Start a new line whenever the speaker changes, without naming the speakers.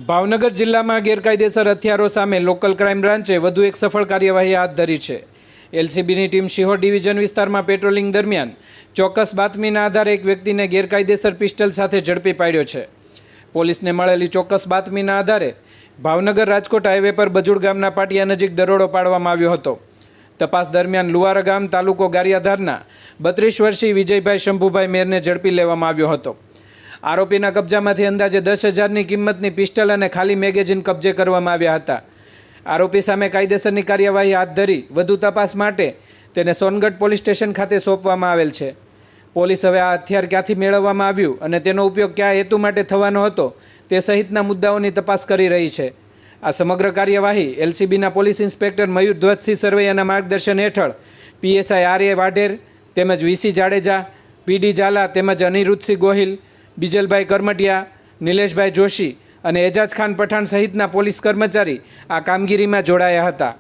ભાવનગર જિલ્લામાં ગેરકાયદેસર હથિયારો સામે લોકલ ક્રાઇમ બ્રાન્ચે વધુ એક સફળ કાર્યવાહી હાથ ધરી છે। એલસીબીની ટીમ શિહોર ડિવિઝન વિસ્તારમાં પેટ્રોલિંગ દરમિયાન ચોક્કસ બાતમીના આધારે એક વ્યક્તિને ગેરકાયદેસર પિસ્ટલ સાથે ઝડપી પાડ્યો છે। પોલીસને મળેલી ચોક્કસ બાતમીના આધારે ભાવનગર રાજકોટ હાઈવે પર બજુડ ગામના પાટિયા નજીક દરોડો પાડવામાં આવ્યો હતો। તપાસ દરમિયાન લુવારા ગામ તાલુકો ગારિયાધારના 32 વર્ષીય વિજયભાઈ શંભુભાઈ મેરને ઝડપી લેવામાં આવ્યો હતો। આરોપીના કબજામાંથી અંદાજે 10,000ની કિંમતની પિસ્ટલ અને ખાલી મેગેઝીન કબજે કરવામાં આવ્યા હતા। આરોપી સામે કાયદેસરની કાર્યવાહી હાથ ધરી વધુ તપાસ માટે તેને સોનગઢ પોલીસ સ્ટેશન ખાતે સોંપવામાં આવેલ છે। પોલીસ હવે આ હથિયાર ક્યાંથી મેળવવામાં આવ્યું અને તેનો ઉપયોગ કયા હેતુ માટે થવાનો હતો તે સહિતના મુદ્દાઓની તપાસ કરી રહી છે। આ સમગ્ર કાર્યવાહી એલસીબીના પોલીસ ઇન્સ્પેક્ટર મયુર ધ્વજસિંહ સરવૈયાના માર્ગદર્શન હેઠળ પીએસઆઈ આર.એ. વાઢેર તેમજ વીસી જાડેજા, પીડી ઝાલા તેમજ અનિરુદ્ધસિંહ ગોહિલ, બીજલભાઈ કરમટિયા, નિલેશભાઈ જોશી અને એજાજ ખાન પઠાણ સહિતના પોલીસ કર્મચારી આ કામગીરીમાં જોડાયા હતા।